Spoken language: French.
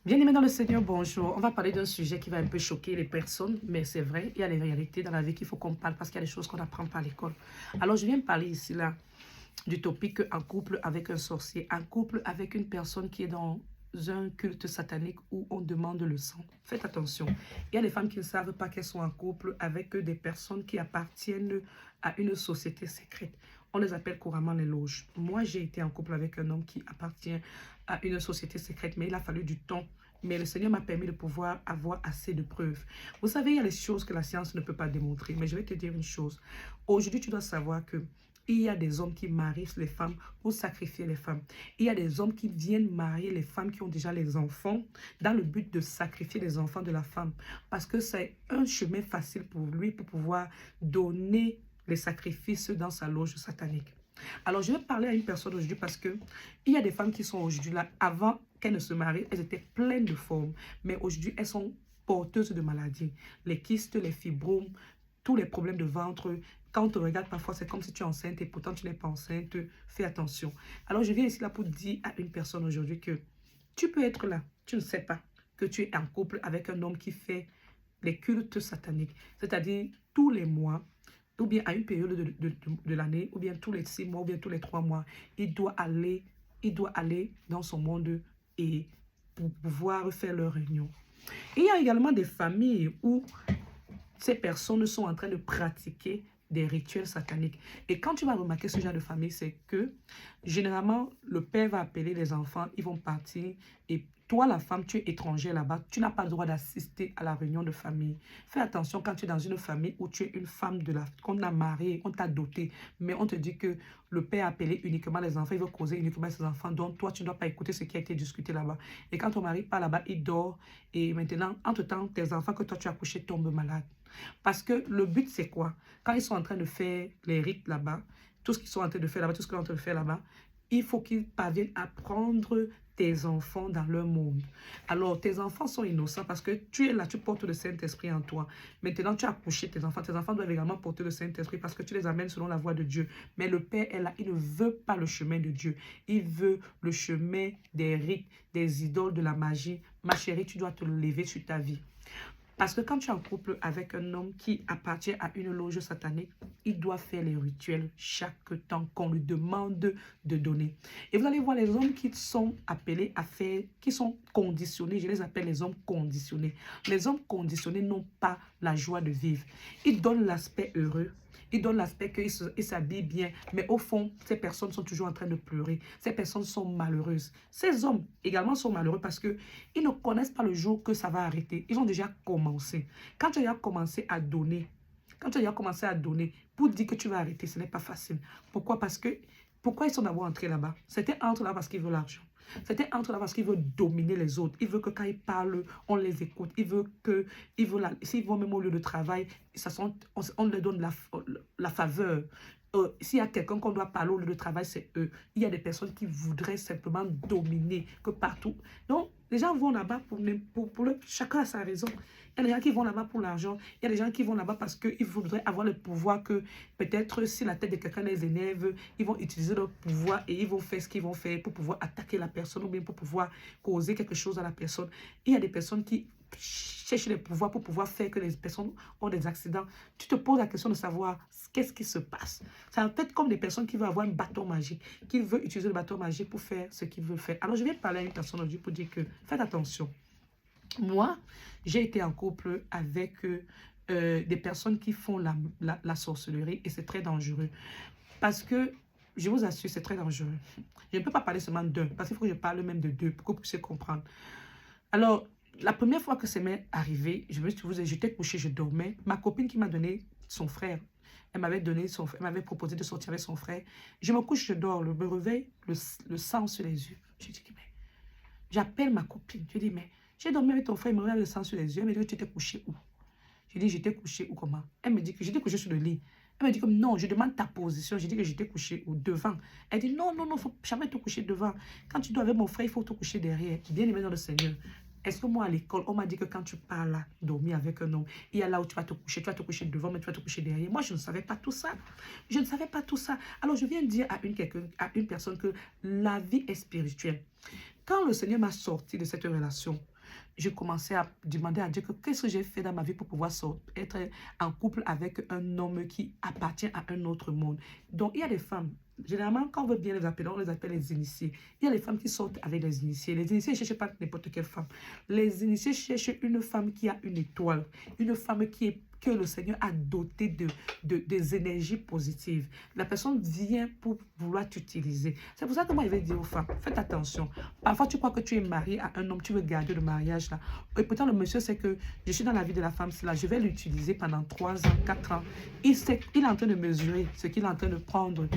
Bien-aimés dans le Seigneur, bonjour. On va parler d'un sujet qui va un peu choquer les personnes, mais c'est vrai, il y a des réalités dans la vie qu'il faut qu'on parle parce qu'il y a des choses qu'on n'apprend pas à l'école. Alors, je viens parler ici, là, du topic un couple avec un sorcier, un couple avec une personne qui est dans un culte satanique où on demande le sang. Faites attention. Il y a des femmes qui ne savent pas qu'elles sont en couple avec des personnes qui appartiennent à une société secrète. On les appelle couramment les loges. Moi, j'ai été en couple avec un homme qui appartient à une société secrète, mais il a fallu du temps. Mais le Seigneur m'a permis de pouvoir avoir assez de preuves. Vous savez, il y a des choses que la science ne peut pas démontrer. Mais je vais te dire une chose. Aujourd'hui, tu dois savoir que il y a des hommes qui marient les femmes pour sacrifier les femmes. Il y a des hommes qui viennent marier les femmes qui ont déjà les enfants dans le but de sacrifier les enfants de la femme. Parce que c'est un chemin facile pour lui pour pouvoir donner les sacrifices dans sa loge satanique. Alors, je vais parler à une personne aujourd'hui parce que il y a des femmes qui sont aujourd'hui là. Avant qu'elles ne se marient, elles étaient pleines de formes. Mais aujourd'hui, elles sont porteuses de maladies. Les kystes, les fibromes, tous les problèmes de ventre. Quand on te regarde parfois, c'est comme si tu es enceinte et pourtant tu n'es pas enceinte. Fais attention. Alors, je viens ici là pour dire à une personne aujourd'hui que tu peux être là. Tu ne sais pas que tu es en couple avec un homme qui fait les cultes sataniques. C'est-à-dire tous les mois, ou bien à une période de l'année, ou bien tous les 6 mois, ou bien tous les 3 mois, il doit aller dans son monde et pour pouvoir faire leur réunion. Il y a également des familles où ces personnes sont en train de pratiquer des rituels sataniques. Et quand tu vas remarquer ce genre de famille, c'est que généralement, le père va appeler les enfants, ils vont partir. Et toi, la femme, tu es étrangère là-bas, tu n'as pas le droit d'assister à la réunion de famille. Fais attention quand tu es dans une famille où tu es une femme qu'on a mariée, on t'a dotée, mais on te dit que le père a appelé uniquement les enfants, il veut causer uniquement ses enfants, donc toi, tu ne dois pas écouter ce qui a été discuté là-bas. Et quand ton mari part là-bas, il dort, et maintenant, entre-temps, tes enfants que toi, tu as couchés tombent malades. Parce que le but, c'est quoi? Quand ils sont en train de faire les rites là-bas, tout ce qu'ils sont en train de faire là-bas, tout ce qu'ils sont en train de faire là-bas, il faut qu'ils parviennent à prendre tes enfants dans leur monde. Alors, tes enfants sont innocents parce que tu es là, tu portes le Saint-Esprit en toi. Maintenant, tu as accouché tes enfants doivent également porter le Saint-Esprit parce que tu les amènes selon la voie de Dieu. Mais le Père est là, il ne veut pas le chemin de Dieu. Il veut le chemin des rites, des idoles, de la magie. Ma chérie, tu dois te lever sur ta vie. Parce que quand tu es en couple avec un homme qui appartient à une loge satanique, il doit faire les rituels chaque temps qu'on lui demande de donner. Et vous allez voir les hommes qui sont appelés à faire, qui sont conditionnés, je les appelle les hommes conditionnés. Les hommes conditionnés n'ont pas la joie de vivre. Ils donnent l'aspect heureux. Ils donnent l'aspect qu'ils s'habillent bien. Mais au fond, ces personnes sont toujours en train de pleurer. Ces personnes sont malheureuses. Ces hommes également sont malheureux parce qu'ils ne connaissent pas le jour que ça va arrêter. Ils ont déjà commencé. Quand tu as commencé à donner, quand tu as commencé à donner, pour dire que tu vas arrêter, ce n'est pas facile. Pourquoi? Parce que, pourquoi ils sont d'abord entrés là-bas? C'était entre là parce qu'ils veulent l'argent. C'était entre là parce qu'il veut dominer les autres. Il veut que quand ils parlent, on les écoute. Il veut que, s'ils vont même au lieu de travail, on leur donne la faveur. S'il y a quelqu'un qu'on doit parler au lieu de travail, c'est eux. Il y a des personnes qui voudraient simplement dominer que partout. Donc, les gens vont là-bas chacun a sa raison. Il y a des gens qui vont là-bas pour l'argent. Il y a des gens qui vont là-bas parce qu'ils voudraient avoir le pouvoir que peut-être si la tête de quelqu'un les énerve, ils vont utiliser leur pouvoir et ils vont faire ce qu'ils vont faire pour pouvoir attaquer la personne ou bien pour pouvoir causer quelque chose à la personne. Il y a des personnes qui cherchent les pouvoirs pour pouvoir faire que les personnes ont des accidents. Tu te poses la question de savoir qu'est-ce qui se passe. C'est en fait comme des personnes qui veulent avoir un bâton magique, qui veulent utiliser le bâton magique pour faire ce qu'ils veulent faire. Alors je viens parler à une personne aujourd'hui pour dire que faites attention. Moi, j'ai été en couple avec des personnes qui font la sorcellerie et c'est très dangereux. Parce que, je vous assure, c'est très dangereux. Je ne peux pas parler seulement d'un, parce qu'il faut que je parle même de deux pour que vous puissiez comprendre. Alors, la première fois que ça m'est arrivé, j'étais couchée, je dormais. Ma copine qui m'a donné son frère, elle m'avait proposé de sortir avec son frère. Je me couche, je dors, je me réveille, le sang sur les yeux. Je dis, mais j'appelle ma copine. Je dis, mais j'ai dormi avec ton frère, il me regarde le sang sur les yeux. Elle me dit, tu étais couché où? Je dis, j'étais couché où comment? Elle me dit que j'étais couché sur le lit. Elle me dit comme non, je demande ta position. Je dis que j'étais couché où devant. Elle dit non, non, non, il ne faut jamais te coucher devant. Quand tu dois avec mon frère, il faut te coucher derrière. Bien aimé dans le Seigneur. Est-ce que moi à l'école, on m'a dit que quand tu pars là, dormir avec un homme, il y a là où tu vas te coucher devant, mais tu vas te coucher derrière. Moi, je ne savais pas tout ça. Je ne savais pas tout ça. Alors, je viens dire à une personne que la vie est spirituelle. Quand le Seigneur m'a sorti de cette relation, je commençais à demander à Dieu que qu'est-ce que j'ai fait dans ma vie pour pouvoir être en couple avec un homme qui appartient à un autre monde. Donc, il y a des femmes, généralement, quand on veut bien les appeler, on les appelle les initiés. Il y a des femmes qui sortent avec les initiés. Les initiés ne cherchent pas n'importe quelle femme. Les initiés cherchent une femme qui a une étoile, une femme que le Seigneur a dotée des énergies positives. La personne vient pour vouloir t'utiliser. C'est pour ça que moi, je vais dire aux femmes, faites attention. Parfois, tu crois que tu es marié à un homme, tu veux garder le mariage là. Et pourtant, le monsieur sait que je suis dans la vie de la femme, c'est là, je vais l'utiliser pendant 3 ans, 4 ans. Il est en train de mesurer ce qu'il est en train de prendre